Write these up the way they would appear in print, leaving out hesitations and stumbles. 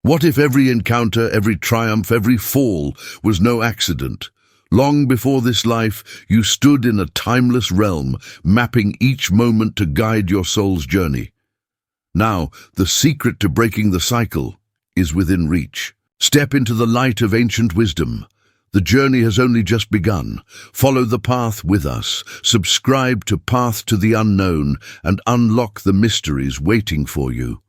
What if every encounter, every triumph, every fall was no accident? Long before this life, you stood in a timeless realm, mapping each moment to guide your soul's journey. Now, the secret to breaking the cycle is within reach. Step into the light of ancient wisdom. The journey has only just begun. Follow the path with us. Subscribe to Path to the Unknown and unlock the mysteries waiting for you.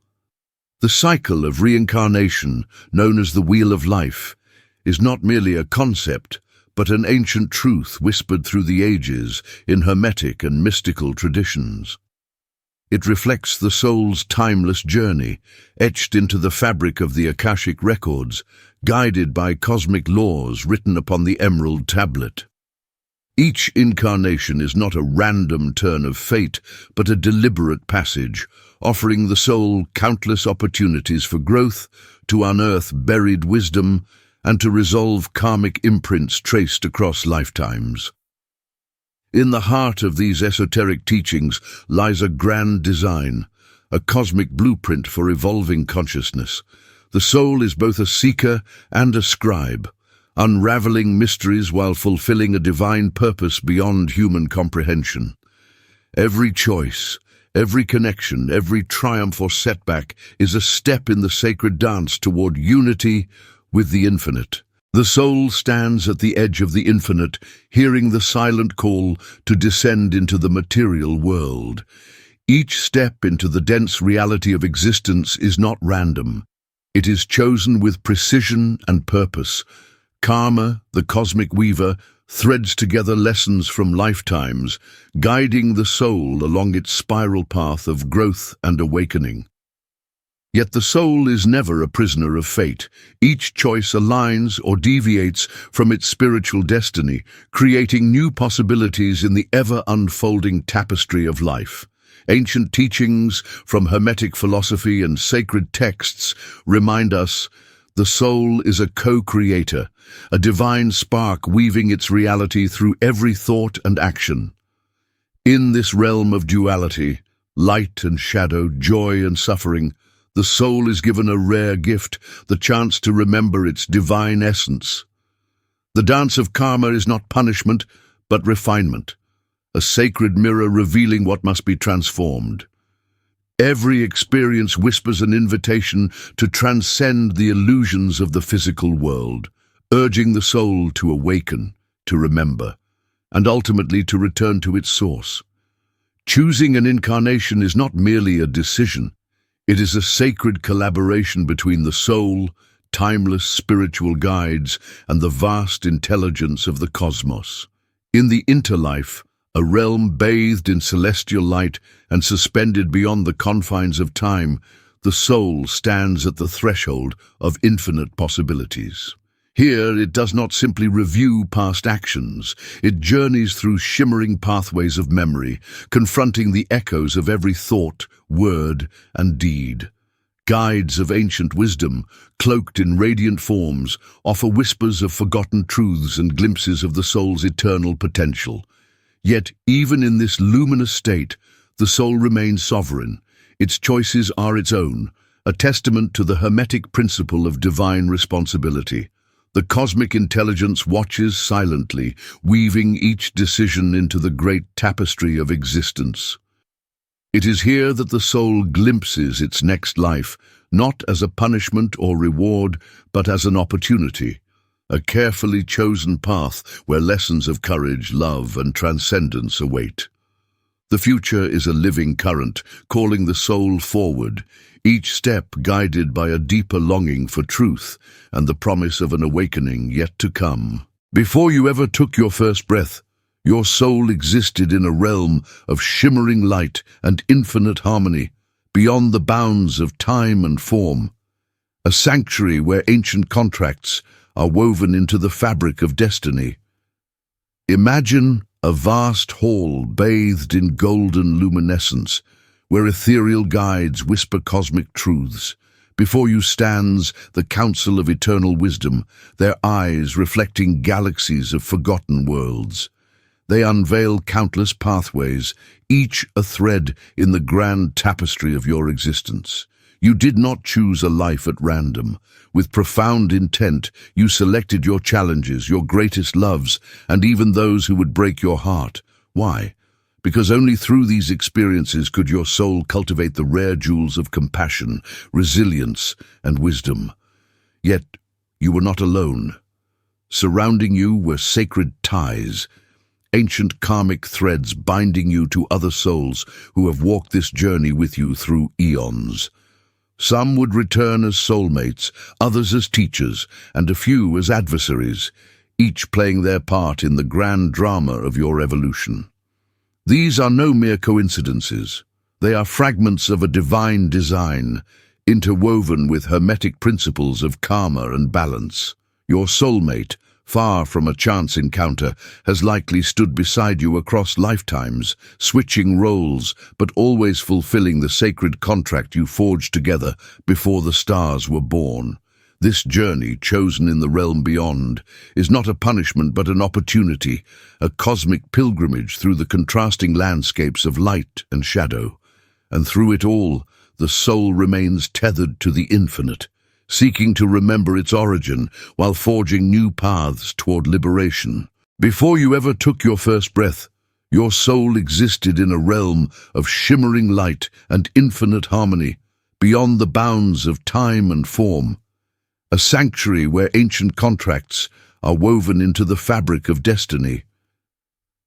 The cycle of reincarnation, known as the Wheel of Life, is not merely a concept, but an ancient truth whispered through the ages in hermetic and mystical traditions. It reflects the soul's timeless journey, etched into the fabric of the Akashic records, guided by cosmic laws written upon the emerald tablet. Each incarnation is not a random turn of fate, but a deliberate passage, offering the soul countless opportunities for growth, to unearth buried wisdom, and to resolve karmic imprints traced across lifetimes. In the heart of these esoteric teachings lies a grand design, a cosmic blueprint for evolving consciousness. The soul is both a seeker and a scribe, unraveling mysteries while fulfilling a divine purpose beyond human comprehension. Every choice, every connection, every triumph or setback is a step in the sacred dance toward unity with the infinite. The soul stands at the edge of the infinite, hearing the silent call to descend into the material world. Each step into the dense reality of existence is not random. It is chosen with precision and purpose. Karma, the cosmic weaver, threads together lessons from lifetimes, guiding the soul along its spiral path of growth and awakening. Yet the soul is never a prisoner of fate. Each choice aligns or deviates from its spiritual destiny, creating new possibilities in the ever-unfolding tapestry of life. Ancient teachings from Hermetic philosophy and sacred texts remind us the soul is a co-creator, a divine spark weaving its reality through every thought and action. In this realm of duality, light and shadow, joy and suffering, the soul is given a rare gift, the chance to remember its divine essence. The dance of karma is not punishment, but refinement, a sacred mirror revealing what must be transformed. Every experience whispers an invitation to transcend the illusions of the physical world, urging the soul to awaken, to remember, and ultimately to return to its source. Choosing an incarnation is not merely a decision. It is a sacred collaboration between the soul, timeless spiritual guides, and the vast intelligence of the cosmos. In the interlife, a realm bathed in celestial light and suspended beyond the confines of time, the soul stands at the threshold of infinite possibilities. Here, it does not simply review past actions. It journeys through shimmering pathways of memory, confronting the echoes of every thought, word, and deed. Guides of ancient wisdom, cloaked in radiant forms, offer whispers of forgotten truths and glimpses of the soul's eternal potential. Yet, even in this luminous state, the soul remains sovereign. Its choices are its own, a testament to the Hermetic principle of divine responsibility. The cosmic intelligence watches silently, weaving each decision into the great tapestry of existence. It is here that the soul glimpses its next life, not as a punishment or reward, but as an opportunity, a carefully chosen path where lessons of courage, love, and transcendence await. The future is a living current, calling the soul forward, each step guided by a deeper longing for truth and the promise of an awakening yet to come. Before you ever took your first breath, your soul existed in a realm of shimmering light and infinite harmony, beyond the bounds of time and form, a sanctuary where ancient contracts are woven into the fabric of destiny. Imagine a vast hall bathed in golden luminescence, where ethereal guides whisper cosmic truths. Before you stands the council of eternal wisdom, their eyes reflecting galaxies of forgotten worlds. They unveil countless pathways, each a thread in the grand tapestry of your existence. You did not choose a life at random. With profound intent, you selected your challenges, your greatest loves, and even those who would break your heart. Why? Because only through these experiences could your soul cultivate the rare jewels of compassion, resilience, and wisdom. Yet, you were not alone. Surrounding you were sacred ties, ancient karmic threads binding you to other souls who have walked this journey with you through eons. Some would return as soulmates, others as teachers, and a few as adversaries, each playing their part in the grand drama of your evolution. These are no mere coincidences. They are fragments of a divine design, interwoven with hermetic principles of karma and balance. Your soulmate, far from a chance encounter, has likely stood beside you across lifetimes, switching roles, but always fulfilling the sacred contract you forged together before the stars were born. This journey, chosen in the realm beyond, is not a punishment but an opportunity, a cosmic pilgrimage through the contrasting landscapes of light and shadow. And through it all, the soul remains tethered to the infinite, seeking to remember its origin while forging new paths toward liberation. Before you ever took your first breath, your soul existed in a realm of shimmering light and infinite harmony, beyond the bounds of time and form. A sanctuary where ancient contracts are woven into the fabric of destiny.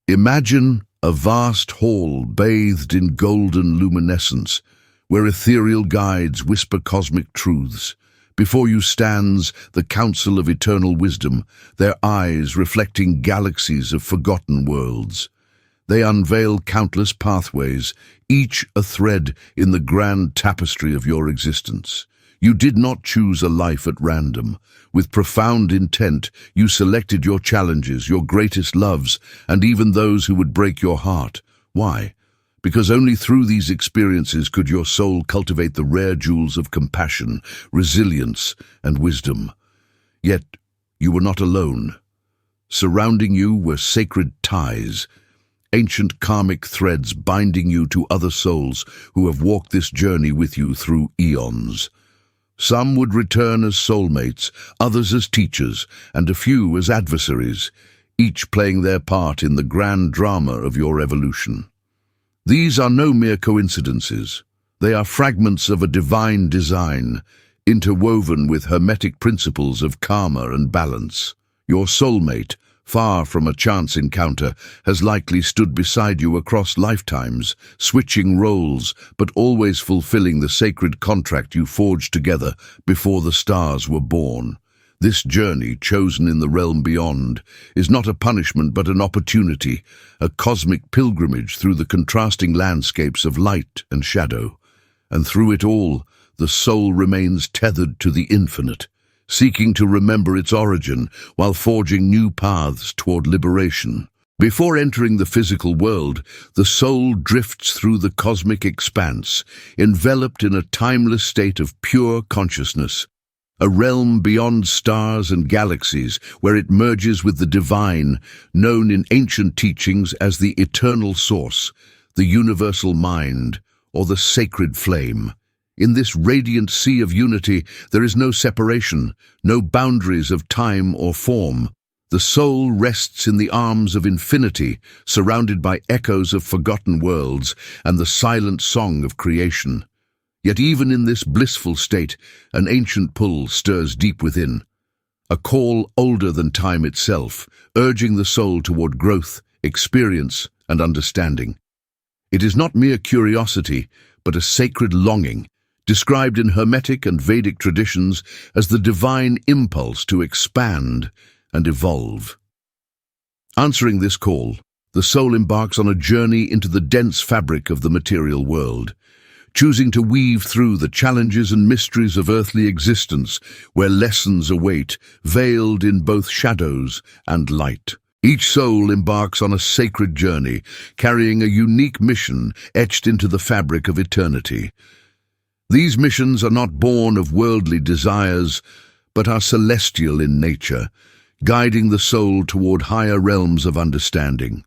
Imagine a vast hall bathed in golden luminescence, where ethereal guides whisper cosmic truths. Before you stands the council of eternal wisdom, their eyes reflecting galaxies of forgotten worlds. They unveil countless pathways, each a thread in the grand tapestry of your existence. You did not choose a life at random. With profound intent, you selected your challenges, your greatest loves, and even those who would break your heart. Why? Because only through these experiences could your soul cultivate the rare jewels of compassion, resilience, and wisdom. Yet, you were not alone. Surrounding you were sacred ties, ancient karmic threads binding you to other souls who have walked this journey with you through eons. Some would return as soulmates, others as teachers, and a few as adversaries, each playing their part in the grand drama of your evolution. These are no mere coincidences. They are fragments of a divine design, interwoven with hermetic principles of karma and balance. Your soulmate, far from a chance encounter, has likely stood beside you across lifetimes, switching roles, but always fulfilling the sacred contract you forged together before the stars were born. This journey, chosen in the realm beyond, is not a punishment but an opportunity, a cosmic pilgrimage through the contrasting landscapes of light and shadow. And through it all, the soul remains tethered to the infinite, seeking to remember its origin while forging new paths toward liberation. Before entering the physical world, the soul drifts through the cosmic expanse, enveloped in a timeless state of pure consciousness, a realm beyond stars and galaxies where it merges with the divine, known in ancient teachings as the eternal source, the universal mind, or the sacred flame. In this radiant sea of unity, there is no separation, no boundaries of time or form. The soul rests in the arms of infinity, surrounded by echoes of forgotten worlds and the silent song of creation. Yet even in this blissful state, an ancient pull stirs deep within, a call older than time itself, urging the soul toward growth, experience, and understanding. It is not mere curiosity, but a sacred longing, described in Hermetic and Vedic traditions as the divine impulse to expand and evolve. Answering this call, the soul embarks on a journey into the dense fabric of the material world, choosing to weave through the challenges and mysteries of earthly existence where lessons await, veiled in both shadows and light. Each soul embarks on a sacred journey, carrying a unique mission etched into the fabric of eternity. These missions are not born of worldly desires, but are celestial in nature, guiding the soul toward higher realms of understanding.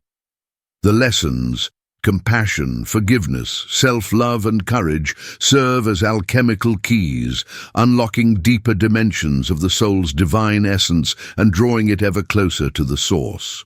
The lessons, compassion, forgiveness, self-love and courage serve as alchemical keys, unlocking deeper dimensions of the soul's divine essence and drawing it ever closer to the source.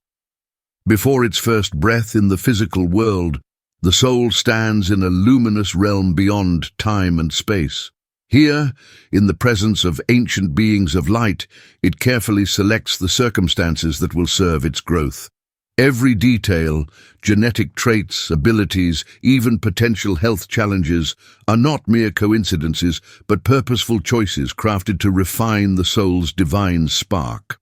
Before its first breath in the physical world, the soul stands in a luminous realm beyond time and space. Here, in the presence of ancient beings of light, it carefully selects the circumstances that will serve its growth. Every detail, genetic traits, abilities, even potential health challenges, are not mere coincidences, but purposeful choices crafted to refine the soul's divine spark.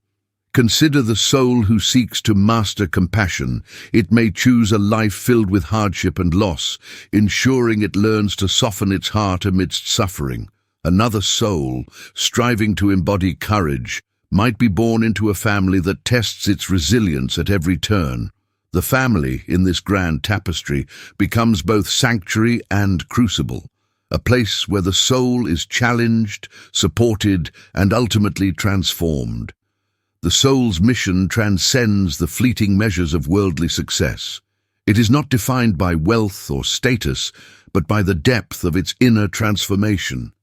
Consider the soul who seeks to master compassion. It may choose a life filled with hardship and loss, ensuring it learns to soften its heart amidst suffering. Another soul, striving to embody courage, might be born into a family that tests its resilience at every turn. The family, in this grand tapestry, becomes both sanctuary and crucible, a place where the soul is challenged, supported, and ultimately transformed. The soul's mission transcends the fleeting measures of worldly success. It is not defined by wealth or status, but by the depth of its inner transformation.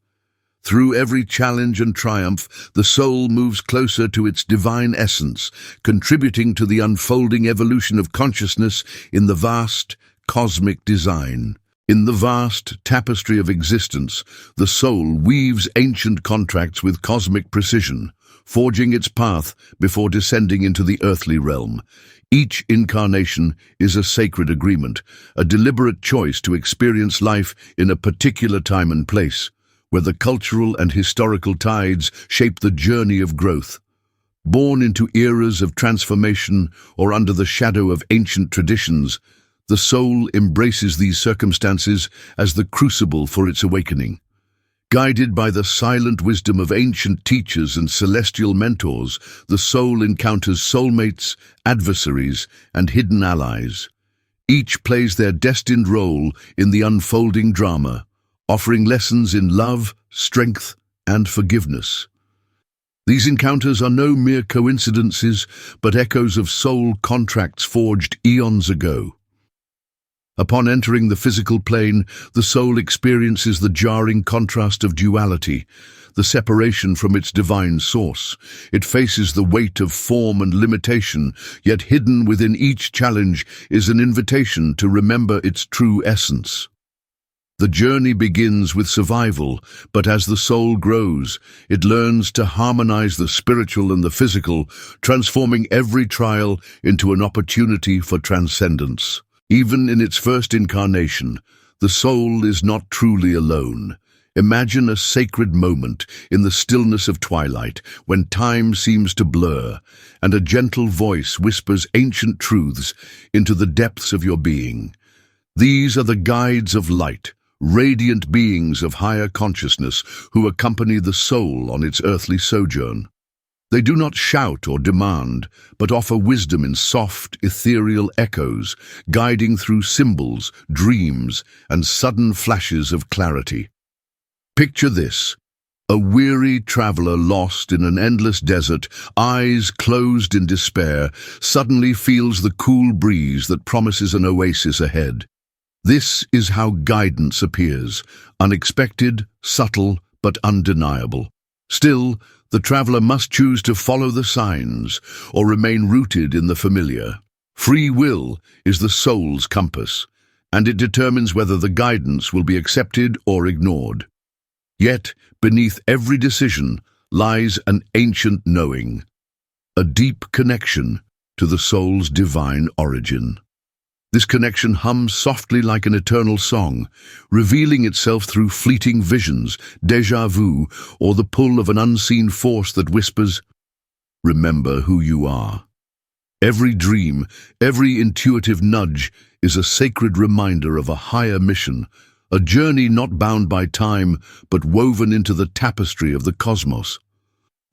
Through every challenge and triumph, the soul moves closer to its divine essence, contributing to the unfolding evolution of consciousness in the vast, cosmic design. In the vast tapestry of existence, the soul weaves ancient contracts with cosmic precision, forging its path before descending into the earthly realm. Each incarnation is a sacred agreement, a deliberate choice to experience life in a particular time and place, where the cultural and historical tides shape the journey of growth. Born into eras of transformation or under the shadow of ancient traditions, the soul embraces these circumstances as the crucible for its awakening. Guided by the silent wisdom of ancient teachers and celestial mentors, the soul encounters soulmates, adversaries, and hidden allies. Each plays their destined role in the unfolding drama, offering lessons in love, strength, and forgiveness. These encounters are no mere coincidences, but echoes of soul contracts forged eons ago. Upon entering the physical plane, the soul experiences the jarring contrast of duality, the separation from its divine source. It faces the weight of form and limitation, yet hidden within each challenge is an invitation to remember its true essence. The journey begins with survival, but as the soul grows, it learns to harmonize the spiritual and the physical, transforming every trial into an opportunity for transcendence. Even in its first incarnation, the soul is not truly alone. Imagine a sacred moment in the stillness of twilight, when time seems to blur, and a gentle voice whispers ancient truths into the depths of your being. These are the guides of light, radiant beings of higher consciousness who accompany the soul on its earthly sojourn. They do not shout or demand, but offer wisdom in soft, ethereal echoes, guiding through symbols, dreams, and sudden flashes of clarity. Picture this: a weary traveler lost in an endless desert, eyes closed in despair, suddenly feels the cool breeze that promises an oasis ahead. This is how guidance appears, unexpected, subtle, but undeniable. Still, the traveler must choose to follow the signs or remain rooted in the familiar. Free will is the soul's compass, and it determines whether the guidance will be accepted or ignored. Yet, beneath every decision lies an ancient knowing, a deep connection to the soul's divine origin. This connection hums softly like an eternal song, revealing itself through fleeting visions, déjà vu, or the pull of an unseen force that whispers, "Remember who you are." Every dream, every intuitive nudge is a sacred reminder of a higher mission, a journey not bound by time, but woven into the tapestry of the cosmos.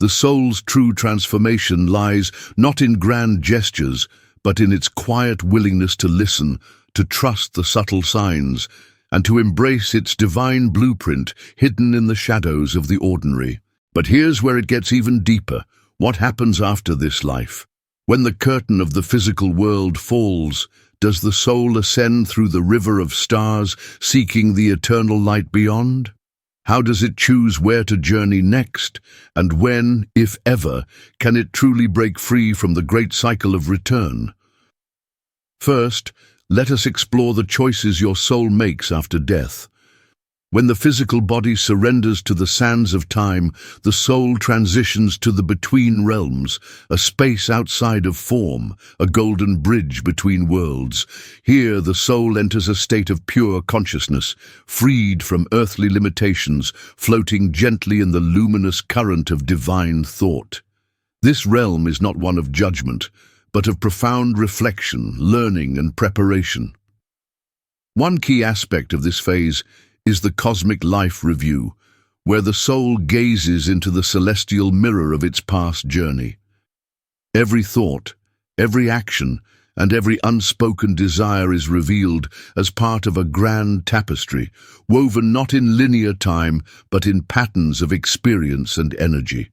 The soul's true transformation lies not in grand gestures, but in its quiet willingness to listen, to trust the subtle signs, and to embrace its divine blueprint hidden in the shadows of the ordinary. But here's where it gets even deeper. What happens after this life? When the curtain of the physical world falls, Does the soul ascend through the river of stars, seeking the eternal light beyond? How does it choose where to journey next? And when, if ever, can it truly break free from the great cycle of return? First, let us explore the choices your soul makes after death. When the physical body surrenders to the sands of time, the soul transitions to the between realms, a space outside of form, a golden bridge between worlds. Here, the soul enters a state of pure consciousness, freed from earthly limitations, floating gently in the luminous current of divine thought. This realm is not one of judgment, but of profound reflection, learning, and preparation. One key aspect of this phase is the cosmic life review, where the soul gazes into the celestial mirror of its past journey. Every thought, every action, and every unspoken desire is revealed as part of a grand tapestry, woven not in linear time, but in patterns of experience and energy.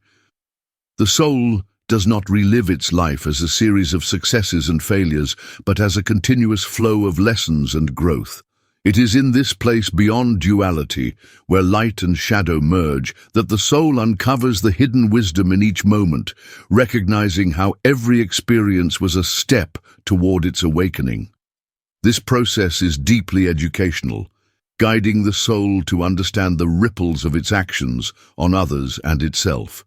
The soul does not relive its life as a series of successes and failures, but as a continuous flow of lessons and growth. It is in this place beyond duality, where light and shadow merge, that the soul uncovers the hidden wisdom in each moment, recognizing how every experience was a step toward its awakening. This process is deeply educational, guiding the soul to understand the ripples of its actions on others and itself.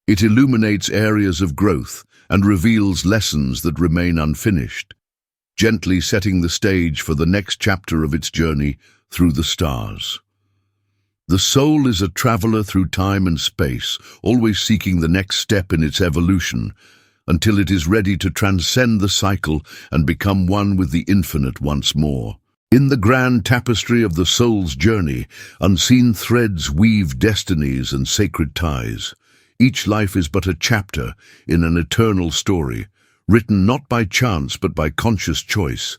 It illuminates areas of growth and reveals lessons that remain unfinished, gently setting the stage for the next chapter of its journey through the stars. The soul is a traveler through time and space, always seeking the next step in its evolution, until it is ready to transcend the cycle and become one with the infinite once more. In the grand tapestry of the soul's journey, unseen threads weave destinies and sacred ties. Each life is but a chapter in an eternal story, written not by chance but by conscious choice,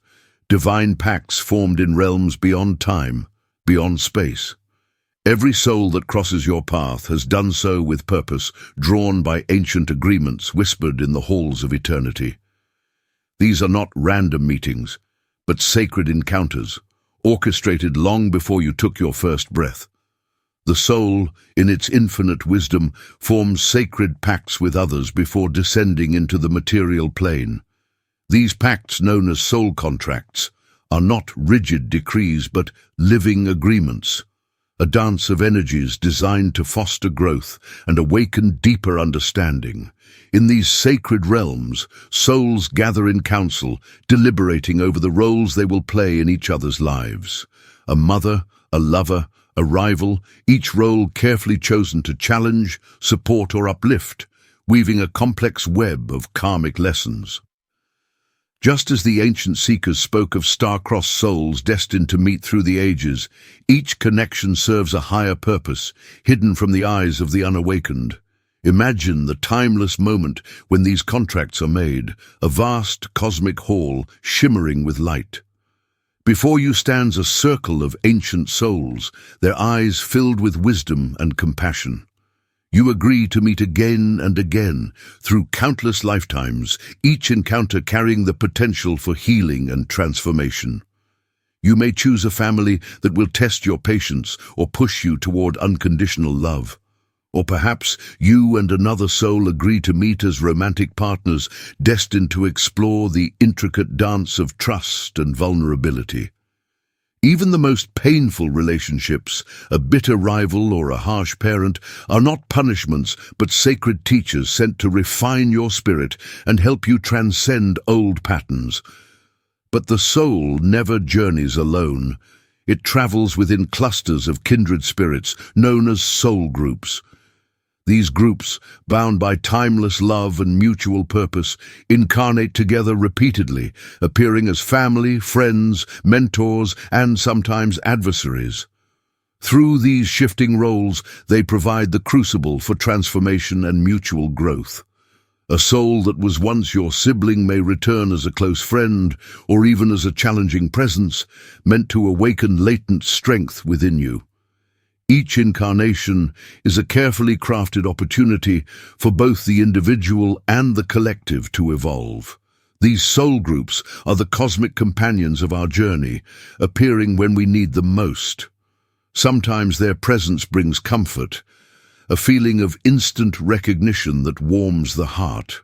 divine pacts formed in realms beyond time, beyond space. Every soul that crosses your path has done so with purpose, drawn by ancient agreements whispered in the halls of eternity. These are not random meetings, but sacred encounters, orchestrated long before you took your first breath. The soul, in its infinite wisdom, forms sacred pacts with others before descending into the material plane. These pacts, known as soul contracts, are not rigid decrees but living agreements, a dance of energies designed to foster growth and awaken deeper understanding. In these sacred realms, souls gather in council, deliberating over the roles they will play in each other's lives. A mother, a lover, a rival, each role carefully chosen to challenge, support, or uplift, weaving a complex web of karmic lessons. Just as the ancient seekers spoke of star-crossed souls destined to meet through the ages, each connection serves a higher purpose, hidden from the eyes of the unawakened. Imagine the timeless moment when these contracts are made, a vast cosmic hall shimmering with light. Before you stands a circle of ancient souls, their eyes filled with wisdom and compassion. You agree to meet again and again, through countless lifetimes, each encounter carrying the potential for healing and transformation. You may choose a family that will test your patience or push you toward unconditional love. Or perhaps you and another soul agree to meet as romantic partners, destined to explore the intricate dance of trust and vulnerability. Even the most painful relationships, a bitter rival or a harsh parent, are not punishments but sacred teachers sent to refine your spirit and help you transcend old patterns. But the soul never journeys alone. It travels within clusters of kindred spirits, known as soul groups. These groups, bound by timeless love and mutual purpose, incarnate together repeatedly, appearing as family, friends, mentors, and sometimes adversaries. Through these shifting roles, they provide the crucible for transformation and mutual growth. A soul that was once your sibling may return as a close friend, or even as a challenging presence, meant to awaken latent strength within you. Each incarnation is a carefully crafted opportunity for both the individual and the collective to evolve. These soul groups are the cosmic companions of our journey, appearing when we need them most. Sometimes their presence brings comfort, a feeling of instant recognition that warms the heart.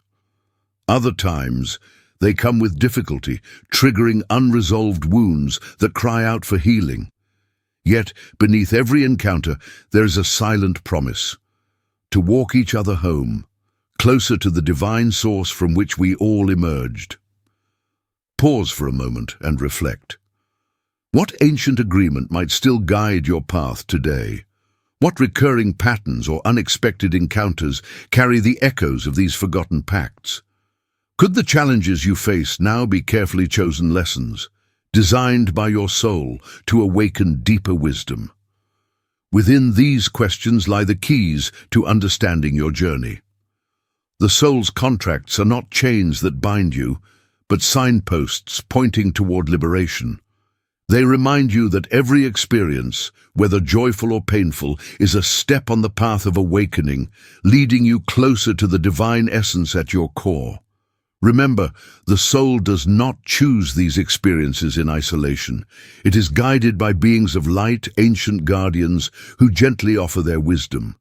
Other times, they come with difficulty, triggering unresolved wounds that cry out for healing. Yet, beneath every encounter, there is a silent promise to walk each other home, closer to the divine source from which we all emerged. Pause for a moment and reflect. What ancient agreement might still guide your path today? What recurring patterns or unexpected encounters carry the echoes of these forgotten pacts? Could the challenges you face now be carefully chosen lessons, designed by your soul to awaken deeper wisdom? Within these questions lie the keys to understanding your journey. The soul's contracts are not chains that bind you, but signposts pointing toward liberation. They remind you that every experience, whether joyful or painful, is a step on the path of awakening, leading you closer to the divine essence at your core. Remember, the soul does not choose these experiences in isolation. It is guided by beings of light, ancient guardians, who gently offer their wisdom.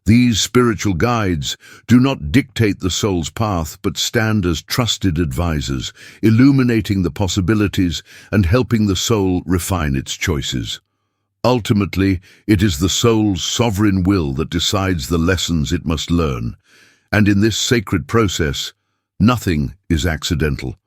These spiritual guides do not dictate the soul's path, but stand as trusted advisors, illuminating the possibilities and helping the soul refine its choices. Ultimately, it is the soul's sovereign will that decides the lessons it must learn, and in this sacred process, nothing is accidental.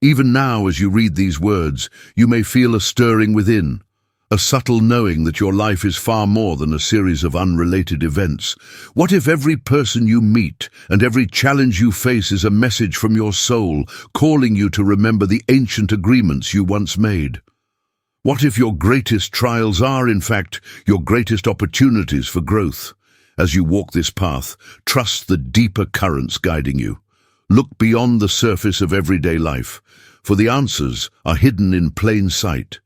Even now, as you read these words, you may feel a stirring within, a subtle knowing that your life is far more than a series of unrelated events. What if every person you meet and every challenge you face is a message from your soul, calling you to remember the ancient agreements you once made? What if your greatest trials are, in fact, your greatest opportunities for growth? As you walk this path, trust the deeper currents guiding you. Look beyond the surface of everyday life, for the answers are hidden in plain sight.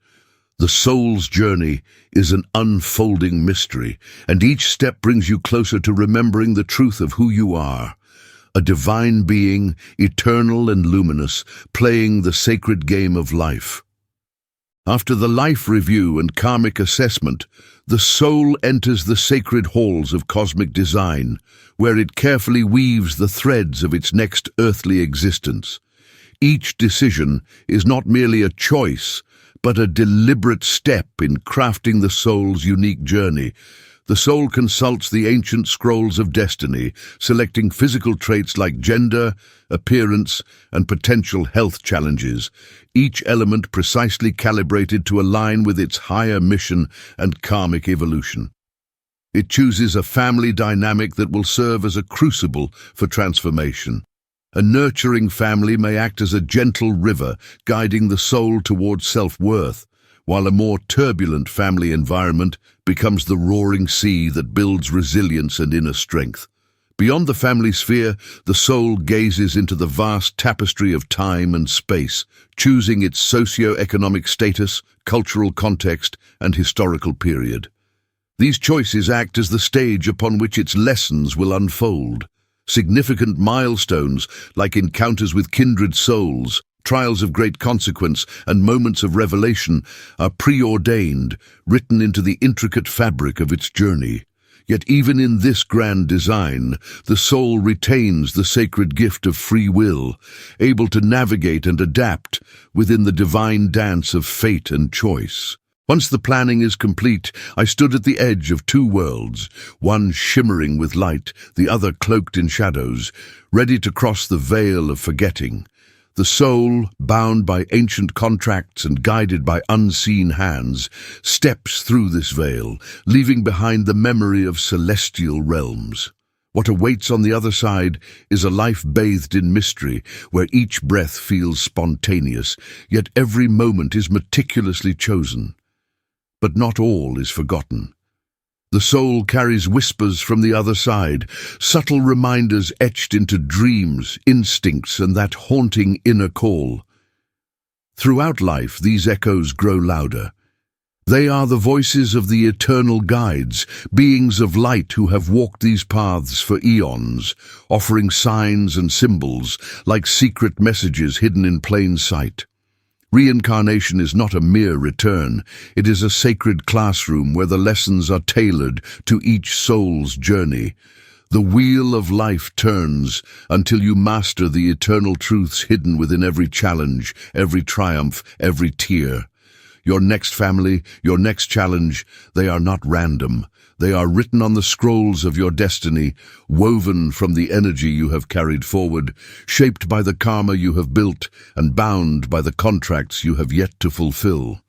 The soul's journey is an unfolding mystery, and each step brings you closer to remembering the truth of who you are. A divine being, eternal and luminous, playing the sacred game of life. After the life review and karmic assessment, the soul enters the sacred halls of cosmic design, where it carefully weaves the threads of its next earthly existence. Each decision is not merely a choice, but a deliberate step in crafting the soul's unique journey. The soul consults the ancient scrolls of destiny, selecting physical traits like gender, appearance, and potential health challenges, each element precisely calibrated to align with its higher mission and karmic evolution. It chooses a family dynamic that will serve as a crucible for transformation. A nurturing family may act as a gentle river, guiding the soul towards self-worth, while a more turbulent family environment becomes the roaring sea that builds resilience and inner strength. Beyond the family sphere, the soul gazes into the vast tapestry of time and space, choosing its socio-economic status, cultural context, and historical period. These choices act as the stage upon which its lessons will unfold. Significant milestones, like encounters with kindred souls, trials of great consequence, and moments of revelation, are preordained, written into the intricate fabric of its journey. Yet even in this grand design, the soul retains the sacred gift of free will, able to navigate and adapt within the divine dance of fate and choice. Once the planning is complete, I stood at the edge of two worlds, one shimmering with light, the other cloaked in shadows, ready to cross the veil of forgetting. The soul, bound by ancient contracts and guided by unseen hands, steps through this veil, leaving behind the memory of celestial realms. What awaits on the other side is a life bathed in mystery, where each breath feels spontaneous, yet every moment is meticulously chosen. But not all is forgotten. The soul carries whispers from the other side, subtle reminders etched into dreams, instincts, and that haunting inner call. Throughout life, these echoes grow louder. They are the voices of the eternal guides, beings of light who have walked these paths for eons, offering signs and symbols like secret messages hidden in plain sight. Reincarnation is not a mere return, it is a sacred classroom where the lessons are tailored to each soul's journey. The wheel of life turns until you master the eternal truths hidden within every challenge, every triumph, every tear. Your next family, your next challenge, they are not random. They are written on the scrolls of your destiny, woven from the energy you have carried forward, shaped by the karma you have built, and bound by the contracts you have yet to fulfill.